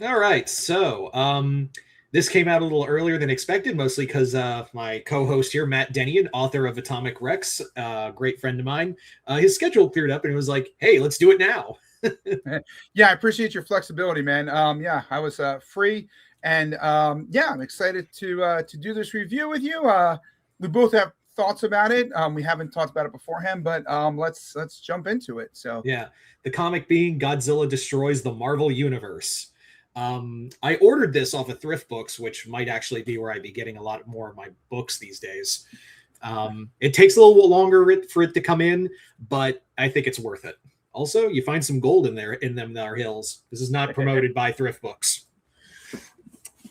All right. So, this came out a little earlier than expected, mostly because my co-host here, Matt Dennion, author of Atomic Rex, great friend of mine, his schedule cleared up, and it was like, "Hey, let's do it now." Yeah, I appreciate your flexibility, man. Yeah, I was free, and yeah, I'm excited to do this review with you. We both have thoughts about it. We haven't talked about it beforehand, but let's jump into it. So Yeah, the comic being Godzilla destroys the Marvel universe. I ordered this off of thrift books, which might actually be where I'd be getting a lot more of my books these days. It takes a little longer for it to come in, but I think it's worth it. Also, you find some gold in there in them our hills. This is not promoted by thrift books.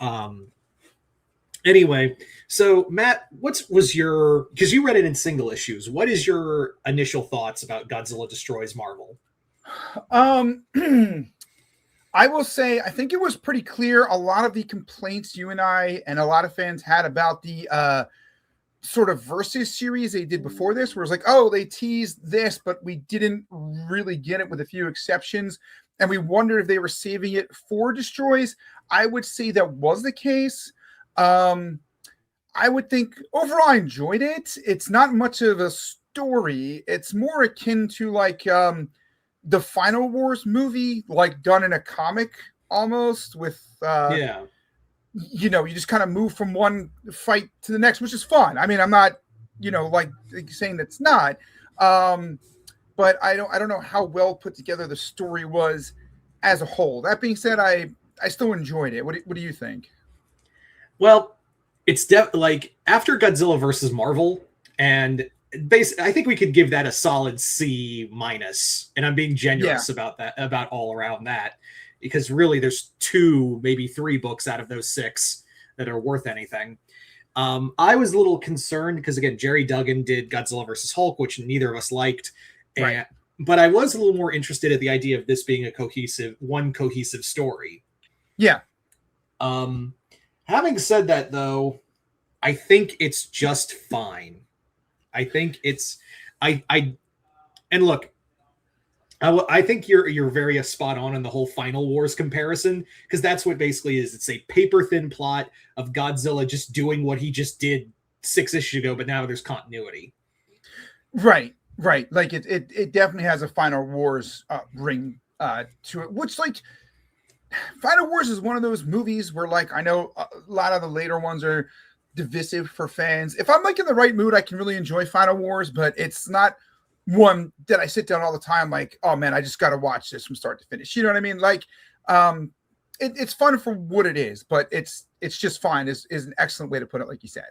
Um, anyway, so Matt, what was your, because you read it in single issues, what is your initial thoughts about Godzilla Destroys Marvel? um, I will say I think it was pretty clear. A lot of the complaints you and I and a lot of fans had about the sort of versus series they did before this, where it's like, oh, they teased this, but we didn't really get it with a few exceptions. And we wondered if they were saving it for Destroys. I would say that was the case. Um, I would think overall I enjoyed it. It's not much of a story. It's more akin to like the Final Wars movie, like done in a comic almost with Yeah. you just kind of move from one fight to the next, which is fun. I mean, I'm not, like saying that's not, um, but I don't know how well put together the story was as a whole. That being said, I still enjoyed it. What do you think? Well, it's like after Godzilla versus Marvel, and I think we could give that a solid C minus, and I'm being Yeah, generous about that, about all around that, because really there's two, maybe three books out of those six that are worth anything. I was a little concerned because again, Jerry Duggan did Godzilla versus Hulk, which neither of us liked, right. and but I was a little more interested at the idea of this being a cohesive story. Yeah, Um, Having said that, though, I think it's just fine. I think it's I and look, I think you're very spot on in the whole Final Wars comparison because that's what basically is. It's a paper thin plot of Godzilla just doing what he just did 6 issues ago, but now there's continuity. right. Like it definitely has a Final Wars ring to it, which like Final Wars is one of those movies where, like, I know a lot of the later ones are divisive for fans. If I'm like in the right mood, I can really enjoy Final Wars, but it's not one that I sit down all the time, like, oh man, I just got to watch this from start to finish. You know what I mean? Like, it's fun for what it is, but it's just fine. Is an excellent way to put it, like you said.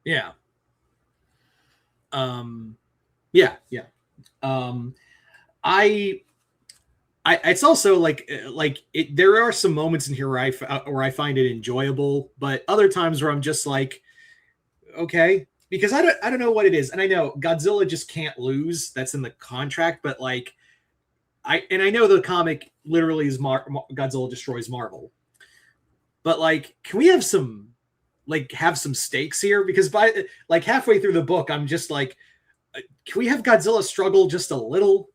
Yeah. Um. Yeah. Um. I it's also there are some moments in here where I find it enjoyable, but other times where I'm just like, okay, because I don't know what it is, and I know Godzilla just can't lose. That's in the contract, but like I know the comic literally is Godzilla destroys Marvel, but like, can we have some stakes here? Because by like halfway through the book, I'm just like, can we have Godzilla struggle just a little?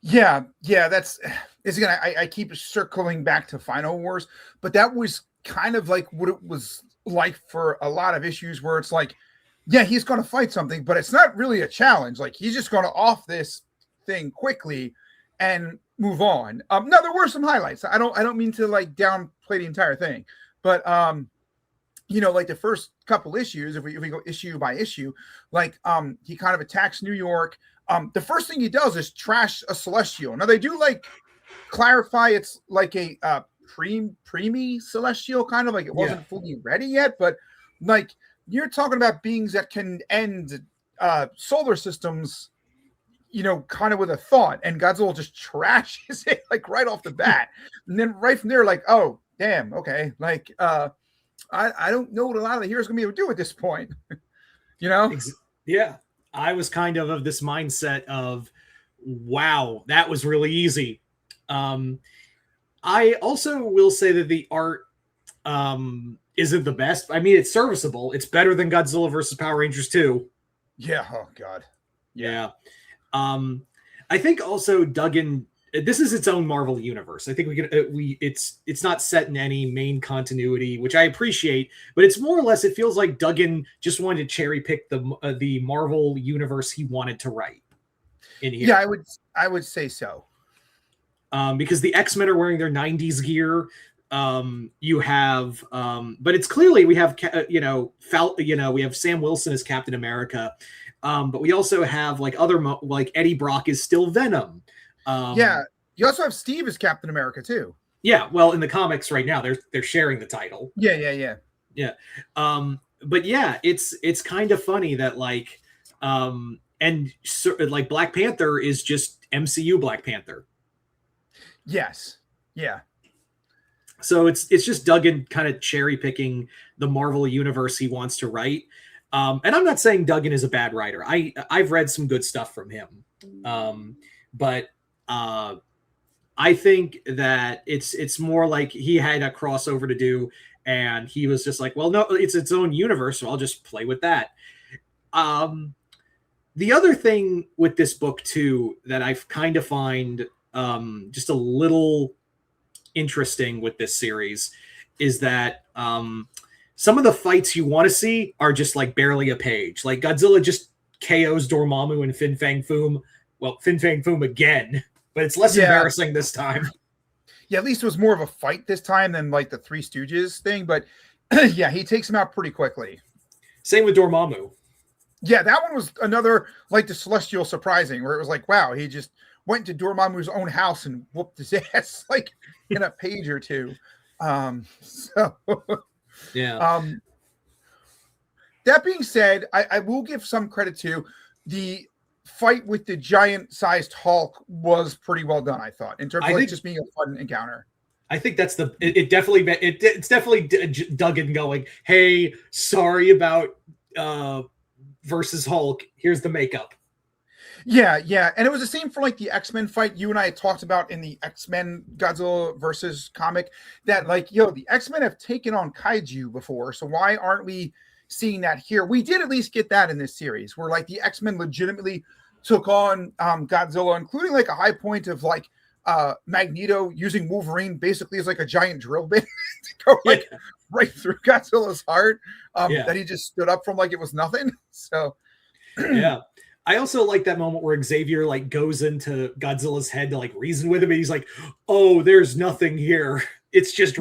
Yeah, that's it's again. I keep circling back to Final Wars, but that was kind of like what it was like for a lot of issues where it's like, yeah, he's going to fight something, but it's not really a challenge. Like he's just going to off this thing quickly and move on. Now there were some highlights. I don't mean to like downplay the entire thing, but like the first couple issues, if we go issue by issue, like he kind of attacks New York. The first thing he does is trash a celestial. Now they do like clarify it's like a preemie celestial, kind of like it Yeah, wasn't fully ready yet, but like you're talking about beings that can end solar systems, kind of with a thought, and Godzilla just trashes it like right off the bat. And then right from there, like, oh damn, okay, like I don't know what a lot of the heroes gonna be able to do at this point. you know? yeah. I was kind of this mindset of, wow, that was really easy. Um, I also will say that the art isn't the best. I mean, it's serviceable. It's better than Godzilla versus Power Rangers 2. Yeah. Oh God. Yeah. Yeah. Um, I think also Duggan this is its own Marvel universe. I think it's not set in any main continuity, which I appreciate, but it's more or less, it feels like Duggan just wanted to cherry pick the Marvel universe he wanted to write in here. Yeah, I would say so. Because the X-Men are wearing their 90s gear. You have but it's clearly we have we have Sam Wilson as Captain America. But we also have like like Eddie Brock is still Venom. Yeah, you also have Steve as Captain America too. Yeah, well, in the comics right now, they're sharing the title. Yeah. But yeah, it's kind of funny that like, and so, like Black Panther is just MCU Black Panther. Yes. Yeah. So it's just Duggan kind of cherry picking the Marvel universe he wants to write. And I'm not saying Duggan is a bad writer. I've read some good stuff from him. But I think that it's more like he had a crossover to do, and he was just like, well, no, it's its own universe, so I'll just play with that. The other thing with this book too that I kind of find just a little interesting with this series is that some of the fights you want to see are just like barely a page. Like Godzilla just KOs Dormammu and Fin Fang Foom. Well, Fin Fang Foom again, but it's less embarrassing this time. Yeah, at least it was more of a fight this time than like the Three Stooges thing. But yeah, he takes him out pretty quickly. Same with Dormammu. Yeah, that one was another like the Celestial surprising, where it was like, wow, he just went to Dormammu's own house and whooped his ass like in a page or two. So yeah. That being said, I will give some credit to the fight with the giant-sized Hulk was pretty well done, I thought, in terms of just being a fun encounter. I think that's it's definitely Duggan going, hey, sorry about versus Hulk. Here's the makeup. Yeah. And it was the same for like the X-Men fight you and I had talked about in the X-Men Godzilla versus comic that like, the X-Men have taken on kaiju before. So why aren't we seeing that here? We did at least get that in this series where like the X-Men legitimately took on Godzilla, including like a high point of like Magneto using Wolverine basically as like a giant drill bit to go like right through Godzilla's heart that he just stood up from like it was nothing. So yeah. I also like that moment where Xavier like goes into Godzilla's head to like reason with him, and he's like, "Oh, there's nothing here. It's just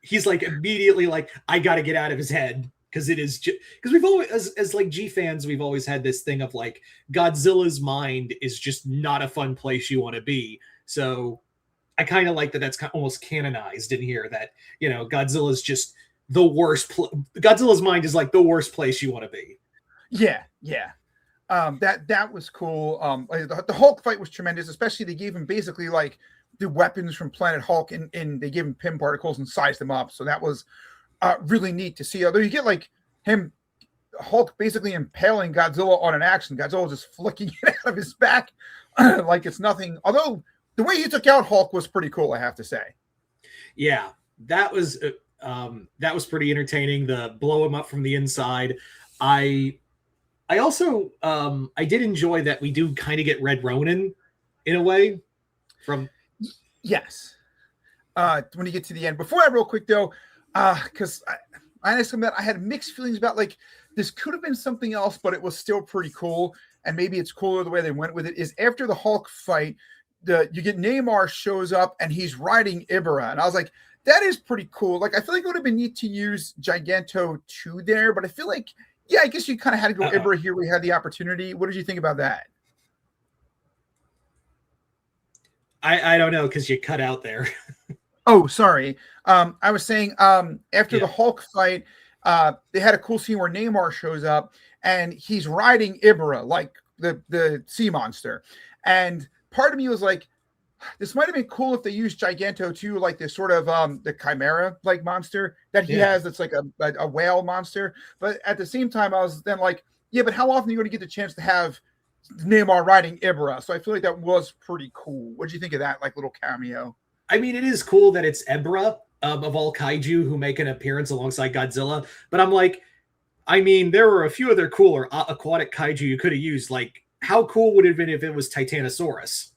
He's like immediately like, I got to get out of his head because it is because we've always as like G fans we've always had this thing of like Godzilla's mind is just not a fun place you want to be. So I kind of like that that's almost canonized in here that Godzilla's just the worst. Godzilla's mind is like the worst place you want to be. Yeah. That was cool. The Hulk fight was tremendous, especially they gave him basically like the weapons from Planet Hulk and they gave him Pym particles and sized them up. So that was really neat to see. Although you get like Hulk basically impaling Godzilla on an axe, Godzilla just flicking it out of his back like it's nothing. Although the way he took out Hulk was pretty cool, I have to say. Yeah, that was pretty entertaining. The blow him up from the inside. I also I did enjoy that we do kind of get Red Ronin in a way from. Yes. When you get to the end, before that, real quick though, because I honestly admit I had mixed feelings about like this could have been something else, but it was still pretty cool, and maybe it's cooler the way they went with it. Is after the Hulk fight, you get Namor shows up and he's riding Ibra, and I was like, that is pretty cool. Like I feel like it would have been neat to use Giganto 2 there, but I feel like I guess you kind of had to go Ibra here. We had the opportunity. What did you think about that? I don't know because you cut out there. Oh, sorry. I was saying after the Hulk fight, they had a cool scene where Namor shows up and he's riding Ibra, like the sea monster. And part of me was like, this might have been cool if they used Giganto too, like this sort of the Chimera like monster that he has that's like a whale monster. But at the same time, I was then like, yeah, but how often are you going to get the chance to have Namor riding Ibra? So I feel like that was pretty cool. What do you think of that like little cameo? I mean, it is cool that it's Ibra of all kaiju who make an appearance alongside Godzilla. But I'm like, I mean, there were a few other cooler aquatic kaiju you could have used. Like, how cool would it have been if it was Titanosaurus?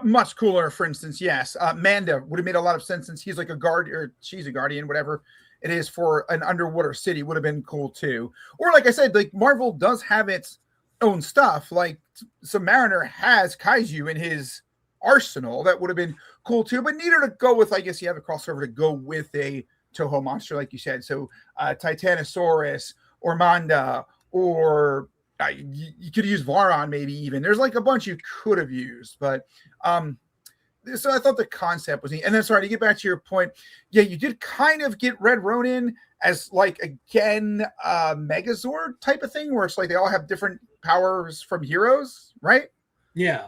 Much cooler, for instance. Yes, Manda would have made a lot of sense since he's like a guard or she's a guardian, whatever it is for an underwater city. Would have been cool too. Or like I said, like Marvel does have its own stuff. Like Submariner has Kaiju in his arsenal. That would have been cool too. But neither to go with. I guess you have a crossover to go with a Toho monster, like you said. So Titanosaurus or Manda or you could use Varon, maybe even. There's like a bunch you could have used, but so I thought the concept was neat. And then, sorry to get back to your point, yeah, you did kind of get Red Ronin as like again Megazord type of thing, where it's like they all have different powers from heroes, right? Yeah,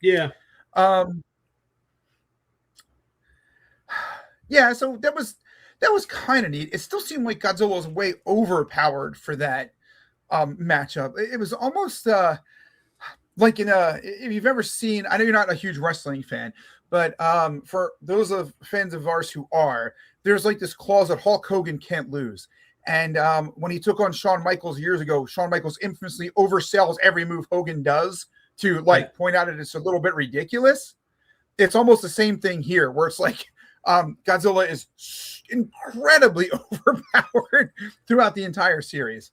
yeah, yeah. So that was kind of neat. It still seemed like Godzilla was way overpowered for that matchup. It was almost like in a, if you've ever seen, I know you're not a huge wrestling fan, but for those of fans of ours who are, there's like this clause that Hulk Hogan can't lose. And when he took on Shawn Michaels years ago, Shawn Michaels infamously oversells every move Hogan does to like point out that it's a little bit ridiculous. It's almost the same thing here, where it's like Godzilla is incredibly overpowered throughout the entire series.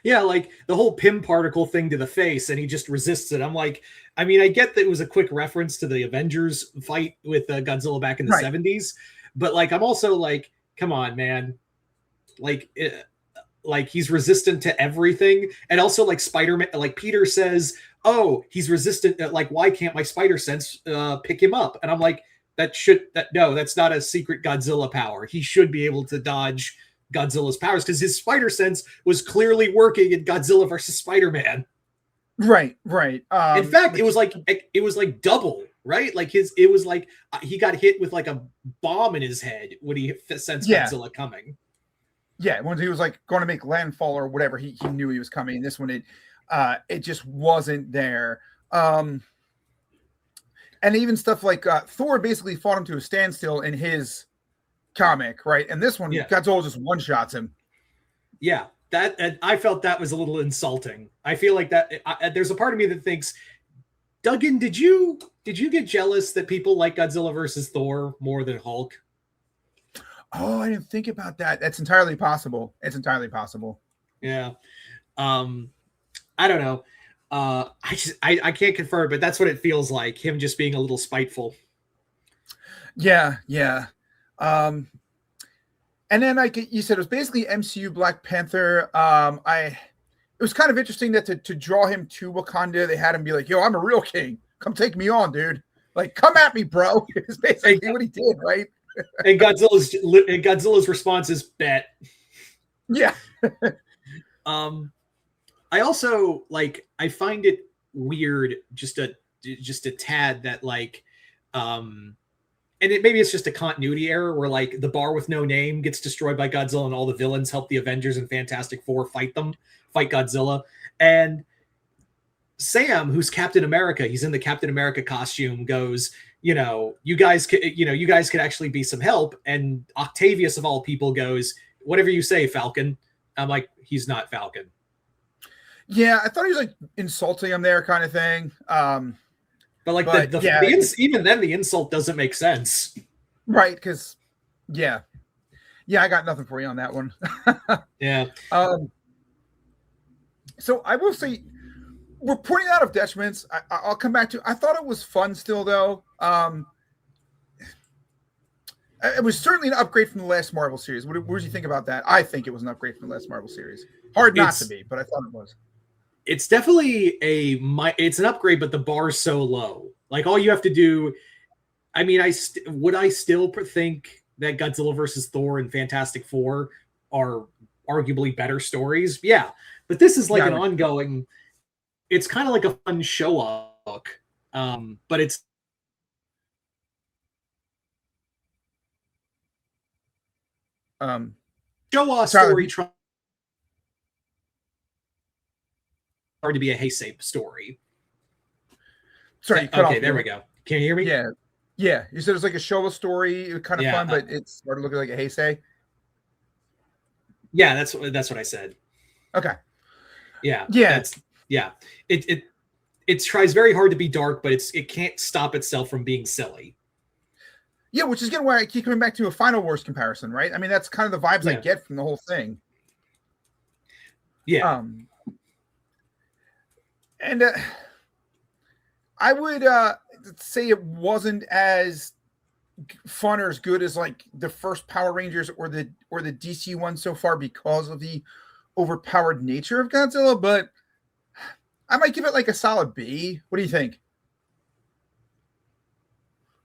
yeah. Like the whole Pym particle thing to the face, and he just resists it. I'm like, I mean, I get that it was a quick reference to the Avengers fight with Godzilla back in the '70s, but like, I'm also like, come on, man. Like he's resistant to everything, and also like Spider-Man, like Peter says, oh, he's resistant, like why can't my spider sense pick him up? And I'm like, that's not a secret Godzilla power. He should be able to dodge Godzilla's powers because his spider sense was clearly working in Godzilla versus Spider-Man. Right. In fact, it was like double, right? Like it was like he got hit with like a bomb in his head when he sensed Godzilla coming. Yeah, when he was like going to make landfall or whatever, he knew he was coming. This one, it just wasn't there. And even stuff like Thor basically fought him to a standstill in his comic, right? And this one, Godzilla just one shots him. Yeah, that I felt that was a little insulting. I feel like that there's a part of me that thinks, Duggan, did you get jealous that people like Godzilla versus Thor more than Hulk? Oh, I didn't think about that. That's entirely possible. It's entirely possible. Yeah. I don't know. I can't confirm, but that's what it feels like. Him just being a little spiteful. Yeah. And then like you said, it was basically MCU Black Panther. It was kind of interesting that to draw him to Wakanda, they had him be like, yo, I'm a real king. Come take me on, dude. Like, come at me, bro. It's basically what he did, right? And Godzilla's response is bet. Yeah. I also like, I find it weird just a tad that like and maybe it's just a continuity error where like the bar with no name gets destroyed by Godzilla and all the villains help the Avengers and Fantastic Four fight Godzilla. And Sam, who's Captain America, he's in the Captain America costume, goes, you guys could actually be some help. And Octavius of all people goes, whatever you say, Falcon. I'm like, he's not Falcon. Yeah, I thought he was like insulting him there, kind of thing. Even then, the insult doesn't make sense, right? Because, yeah, I got nothing for you on that one. Yeah. So I will say, we're pointing out of detriments. I'll come back to. I thought it was fun still, though. It was certainly an upgrade from the last Marvel series. What did you think about that? I think it was an upgrade from the last Marvel series. Hard not to be, but I thought it was. It's definitely it's an upgrade, but the bar's so low. Like all you have to do. I mean, I still think that Godzilla versus Thor and Fantastic Four are arguably better stories. Yeah, but this is like an ongoing. It's kind of like a fun show book, but it's show story trying hard to be a Heisei story. Sorry. Okay, there we go. Can you hear me? Yeah. You said it's like a Showa story. It was kind of fun, but it started looking like a Heisei. Yeah, that's what I said. Okay. Yeah. it tries very hard to be dark, but it can't stop itself from being silly. Yeah, which is again why I keep coming back to a Final Wars comparison, right? I mean, that's kind of the vibes I get from the whole thing. Yeah. And I would say it wasn't as fun or as good as like the first Power Rangers or the DC one so far because of the overpowered nature of Godzilla, but I might give it like a solid B. What do you think?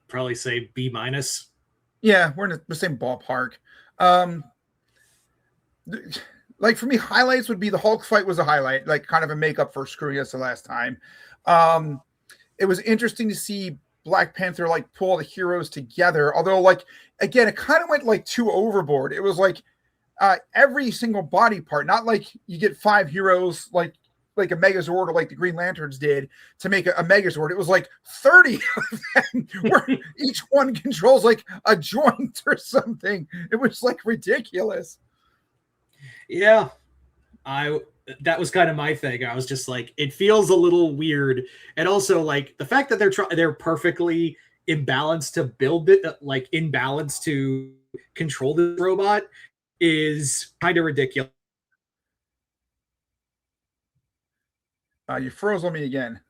Probably say B minus. Yeah, we're in the same ballpark. Like for me, highlights would be the Hulk fight was a highlight, like kind of a makeup for screwing us the last time. It was interesting to see Black Panther like pull the heroes together. Although, like again, it kind of went like too overboard. It was like every single body part, not like you get 5 heroes like a Megazord or like the Green Lanterns did to make a Megazord. It was like 30 of them where each one controls like a joint or something. It was like ridiculous. Yeah. That was kind of my thing. I was just like, it feels a little weird. And also like the fact that they're perfectly imbalanced to build it, like imbalanced to control the robot is kind of ridiculous. You froze on me again.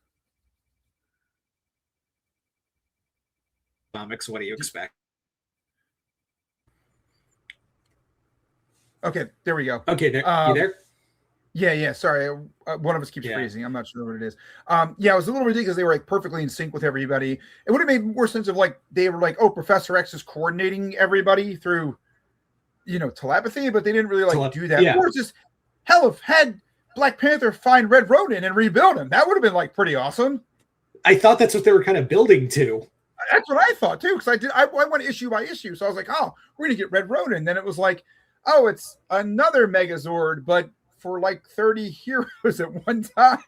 Comics, what do you expect? Okay, there we go. Okay, there. You there? Yeah. Sorry, one of us keeps freezing. I'm not sure what it is. Yeah, it was a little ridiculous. They were like perfectly in sync with everybody. It would have made more sense if like they were like, oh, Professor X is coordinating everybody through, telepathy, but they didn't really like do that. Or just hell if had Black Panther find Red Ronin and rebuild him. That would have been like pretty awesome. I thought that's what they were kind of building to. That's what I thought too, because I went issue by issue. So I was like, oh, we're gonna get Red Ronin. Then it was like, oh, it's another Megazord, but for like 30 heroes at one time.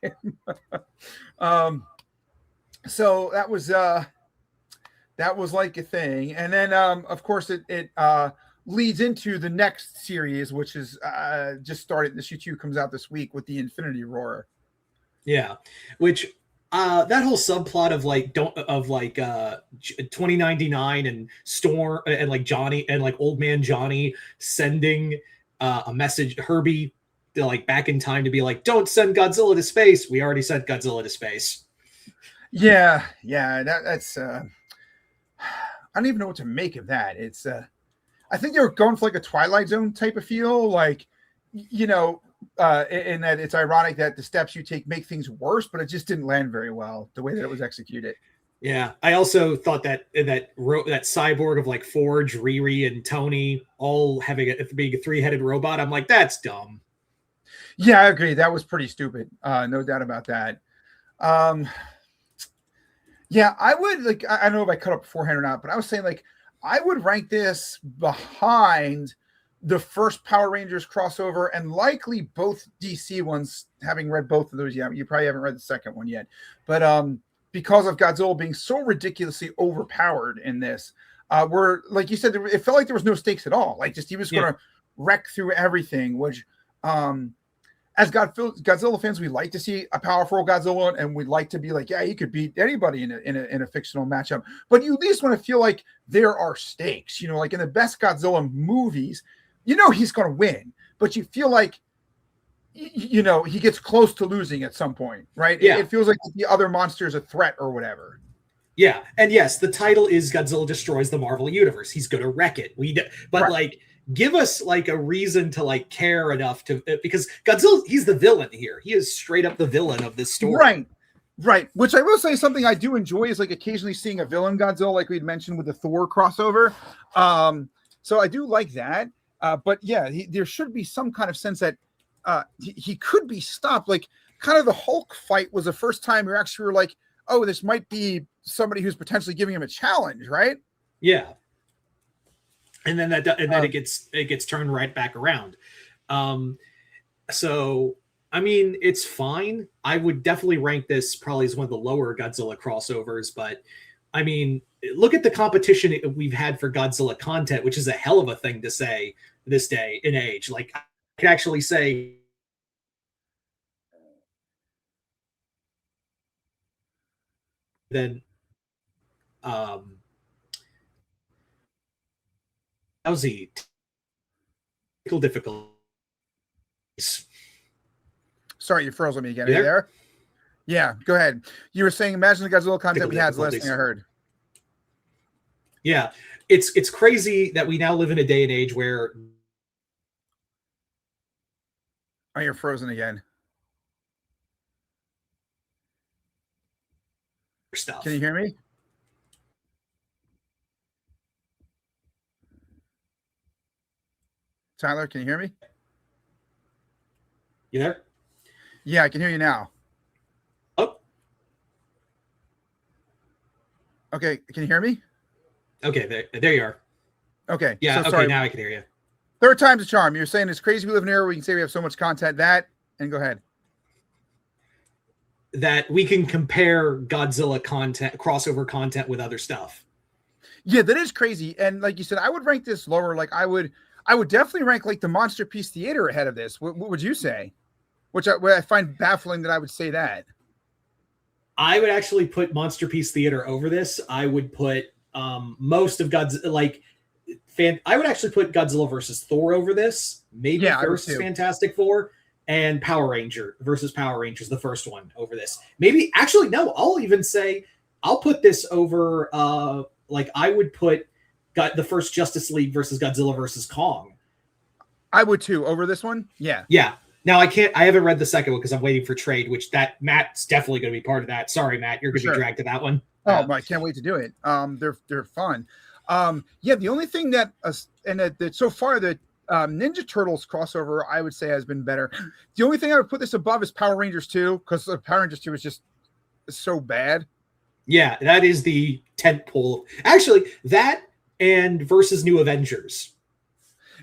So that was like a thing. And then of course it leads into the next series, which is just started. Issue 2 comes out this week with the Infinity Roar. Yeah, which that whole subplot of like 2099 and Storm and like Johnny and like old man Johnny sending a message Herbie to like back in time to be like, don't send Godzilla to space. We already sent Godzilla to space. Yeah, that's I don't even know what to make of that. It's I think they were going for like a Twilight Zone type of feel, like in that it's ironic that the steps you take make things worse, but it just didn't land very well the way that it was executed. Yeah, I also thought that cyborg of like Forge, Riri, and Tony all being a 3-headed robot. I'm like, that's dumb. Yeah, I agree. That was pretty stupid. No doubt about that. Yeah, I would like. I don't know if I cut up beforehand or not, but I was saying like I would rank this behind the first Power Rangers crossover and likely both DC ones. Having read both of those, yeah, you probably haven't read the second one yet, but because of Godzilla being so ridiculously overpowered in this, where like you said, it felt like there was no stakes at all. Like just he was going to wreck through everything, which as Godzilla fans, we like to see a powerful Godzilla, and we'd like to be like, yeah, he could beat anybody in a fictional matchup. But you at least want to feel like there are stakes. Like in the best Godzilla movies, he's going to win, but you feel like, he gets close to losing at some point, right? Yeah. It feels like the other monster is a threat or whatever. Yeah, and yes, the title is Godzilla Destroys the Marvel Universe. He's going to wreck it. Like, give us like a reason to like care enough to, because Godzilla, he's the villain here. He is straight up the villain of this story. Right. Which I will say something I do enjoy is like occasionally seeing a villain Godzilla, like we'd mentioned with the Thor crossover. So I do like that. But yeah, there should be some kind of sense that he could be stopped. Like kind of the Hulk fight was the first time you actually were like, oh, this might be somebody who's potentially giving him a challenge, right? Yeah. And then it gets turned right back around. So I mean, it's fine. I would definitely rank this probably as one of the lower Godzilla crossovers, but I mean, look at the competition we've had for Godzilla content, which is a hell of a thing to say this day and age. Like I could actually say then um, how's the technical difficulties? Sorry, you froze on me again. You Are you there? there? Yeah, go ahead. You were saying, imagine the Godzilla content Technical we had is the last thing difficulties. I heard. Yeah, it's crazy that we now live in a day and age where Oh, you're frozen again. stuff. Can you hear me? Tyler, can you hear me? You there? Yeah, I can hear you now. Oh, Okay, can you hear me? okay, there you are. Okay, Yeah, so okay, sorry. now I can hear you. Third time's a charm. You're saying it's crazy we live in an era where we can say we have so much content. And go ahead. That we can compare Godzilla content, crossover content with other stuff. Yeah, that is crazy. And like you said, I would rank this lower. Like I would definitely rank like the Monster Piece Theater ahead of this. What would you say? What I find baffling that I would say that. I would actually put Monster Piece Theater over this. I would put most of Godzilla, I would actually put Godzilla versus Thor over this. Maybe versus Fantastic Four, and Power Ranger versus Power Rangers, the first one, over this. Maybe, actually, no, I'll even say I'll put this over, I would put the first Justice League versus Godzilla versus Kong. I would too, over this one. Yeah. Yeah. Now I haven't read the second one because I'm waiting for trade, which Matt's definitely going to be part of that. Sorry, Matt, you're going to be dragged to that one. Oh, I can't wait to do it. They're fun. Yeah, the only thing that so far the Ninja Turtles crossover I would say has been better. The only thing I would put this above is Power Rangers 2 because Power Rangers 2 is just so bad. Yeah, that is the tent pole. Actually, that and versus New Avengers.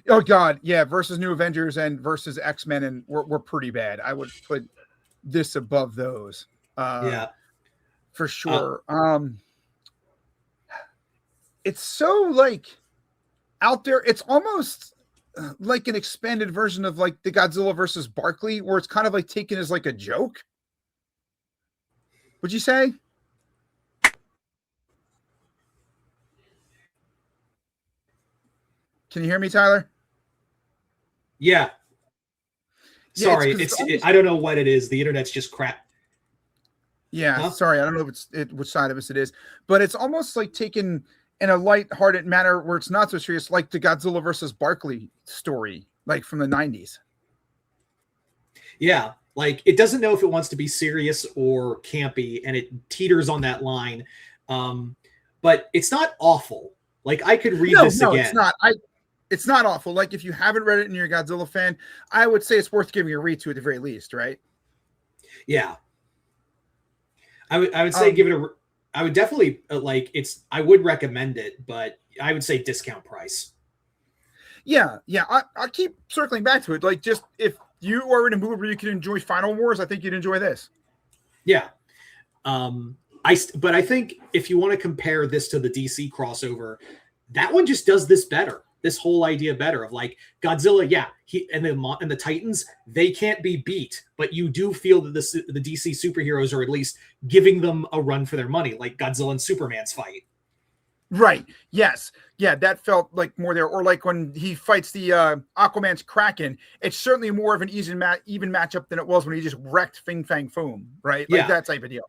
Oh God, yeah, versus New Avengers and versus X-Men and we're pretty bad. I would put this above those. Yeah. For sure. It's so out there. It's almost like an expanded version of the Godzilla versus Barkley, where it's kind of taken as a joke. Would you say? Can you hear me, Tyler? Yeah. Sorry, I don't know what it is. The internet's just crap. Yeah, sorry, I don't know if which side of us it is, but it's almost taken in a light-hearted manner where it's not so serious, like the Godzilla versus Barkley story, from the 90s. Yeah, it doesn't know if it wants to be serious or campy, and it teeters on that line. But it's not awful. I could read this again. It's not. It's not awful. If you haven't read it and you're a Godzilla fan, I would say it's worth giving a read to at the very least, right? Yeah. I would say give it a. I would definitely I would recommend it, but I would say discount price. Yeah. I keep circling back to it. Just if you are in a mood where you can enjoy Final Wars, I think you'd enjoy this. Yeah. But I think if you want to compare this to the DC crossover, that one just does this better. This whole idea better of Godzilla, yeah, and the Titans, they can't be beat, but you do feel that the DC superheroes are at least giving them a run for their money, like Godzilla and Superman's fight. Right. Yes. Yeah, that felt more there. Or when he fights the Aquaman's Kraken, it's certainly more of an even matchup than it was when he just wrecked Fing Fang Foom, right? That type of deal.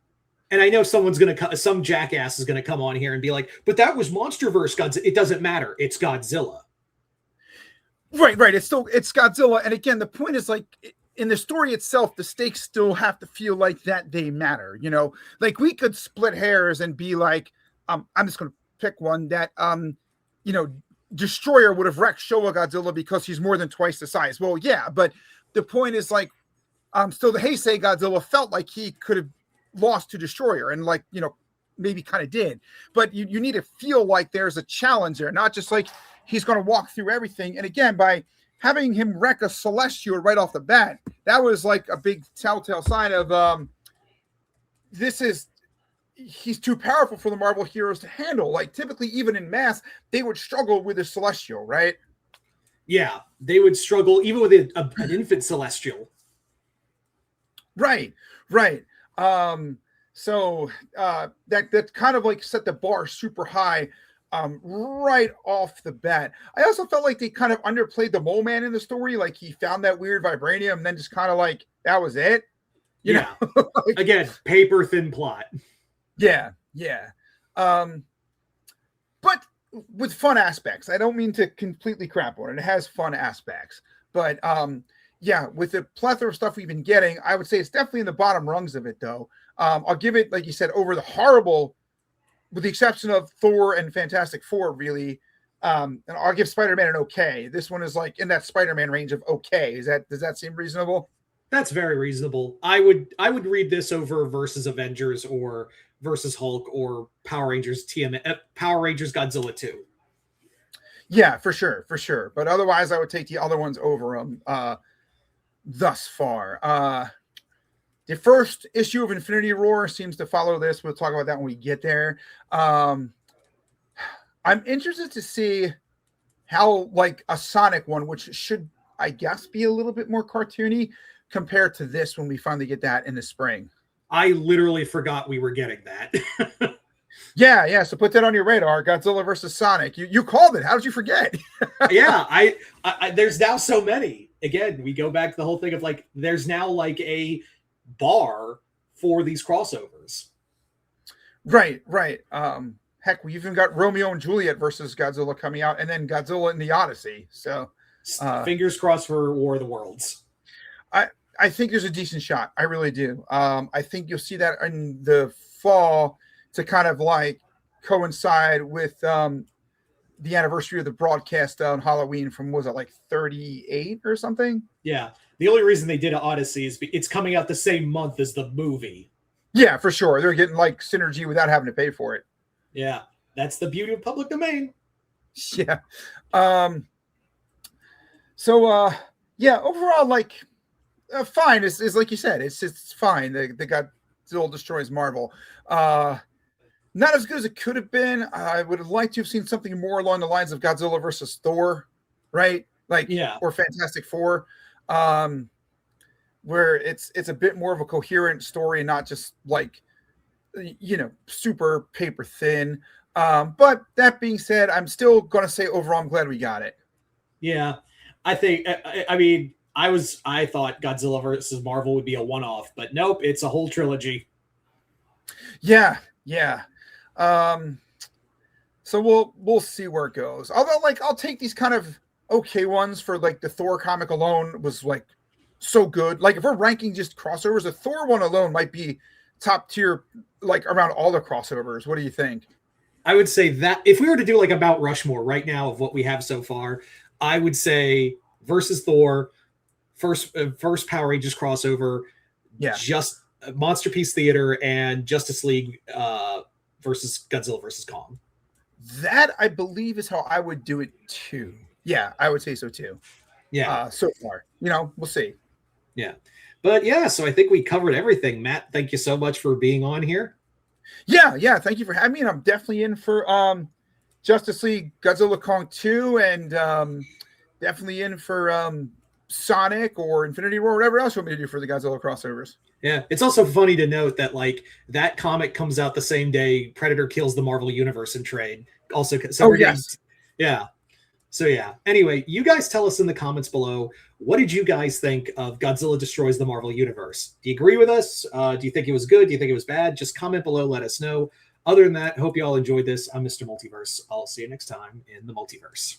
And I know some jackass is gonna come on here and be like, but that was MonsterVerse Godzilla. It doesn't matter. It's Godzilla. Right. It's Godzilla. And again, the point is in the story itself, the stakes still have to feel like that they matter. We could split hairs and be I'm just going to pick one that, Destroyer would have wrecked Showa Godzilla because he's more than twice the size. Well, yeah, but the point is still the Heisei Godzilla felt like he could have lost to Destroyer and maybe kind of did, but you need to feel like there's a challenge there, not just he's going to walk through everything. And again, by having him wreck a Celestial right off the bat, that was a big telltale sign of he's too powerful for the Marvel heroes to handle. Typically, even in mass, they would struggle with a Celestial, right? Yeah, they would struggle even with an infant Celestial. Right. So that kind of like set the bar super high right off the bat. I also felt like they kind of underplayed the mole man in the story. Like he found that weird vibranium and then just kind of like that was it. You Yeah. know? Like, Again, paper thin plot. yeah, yeah. But with fun aspects. I don't mean to completely crap on it. It has fun aspects. But yeah, with the plethora of stuff we've been getting, I would say it's definitely in the bottom rungs of it, though. I'll give it, like you said, over the horrible, with the exception of Thor and Fantastic Four, really. And I'll give Spider-Man an okay. This one is like in that Spider-Man range of okay. Does that seem reasonable? That's very reasonable. I would read this over versus Avengers or versus Hulk or Power Rangers Power Rangers Godzilla 2. Yeah, for sure, for sure. But otherwise, I would take the other ones over them thus far. The first issue of Infinity War seems to follow this. We'll talk about that when we get there. I'm interested to see how, like, a Sonic one, which should, I guess, be a little bit more cartoony, compared to this when we finally get that in the spring. I literally forgot we were getting that. Yeah. So put that on your radar. Godzilla versus Sonic. You called it. How did you forget? Yeah, I there's now so many. Again, we go back to the whole thing of like there's now like a bar for these crossovers. Right. Heck, we even got Romeo and Juliet versus Godzilla coming out, and then Godzilla in the Odyssey. So Fingers crossed for War of the Worlds. I think there's a decent shot. I really do. I think you'll see that in the fall to kind of like coincide with the anniversary of the broadcast on Halloween from, was it like 38 or something? Yeah. The only reason they did an Odyssey is it's coming out the same month as the movie. Yeah, for sure. They're getting like synergy without having to pay for it. Yeah. That's the beauty of public domain. Yeah. Yeah, overall, like, fine. It's like you said, it's fine. The Godzilla destroys Marvel. Not as good as it could have been. I would have liked to have seen something more along the lines of Godzilla versus Thor, right? Like, yeah, or Fantastic Four, where it's a bit more of a coherent story and not just like, super paper thin. But that being said, I'm still going to say overall, I'm glad we got it. Yeah, I think. I mean, I thought Godzilla versus Marvel would be a one-off, but nope, it's a whole trilogy. Yeah. So we'll see where it goes. Although, like, I'll take these kind of okay ones for like the Thor comic alone was like so good. Like if we're ranking just crossovers, the Thor one alone might be top tier, like around all the crossovers. What do you think? I would say that if we were to do like a Mount Rushmore right now of what we have so far, I would say versus Thor, first Power Rangers crossover, just Monster Piece Theater and Justice League versus Godzilla versus Kong. That I believe is how I would do it too. Yeah, I would say so too. Yeah. So far, we'll see. Yeah. But yeah, so I think we covered everything. Matt, thank you so much for being on here. Yeah. Thank you for having me. And I'm definitely in for Justice League, Godzilla Kong 2, and definitely in for Sonic or Infinity War, whatever else you want me to do for the Godzilla crossovers. Yeah, it's also funny to note that like that comic comes out the same day Predator kills the Marvel Universe in trade. Also, so yes. Yeah. So yeah. Anyway, you guys tell us in the comments below, what did you guys think of Godzilla Destroys the Marvel Universe? Do you agree with us? Do you think it was good? Do you think it was bad? Just comment below, let us know. Other than that, hope you all enjoyed this. I'm Mr. Multiverse. I'll see you next time in the multiverse.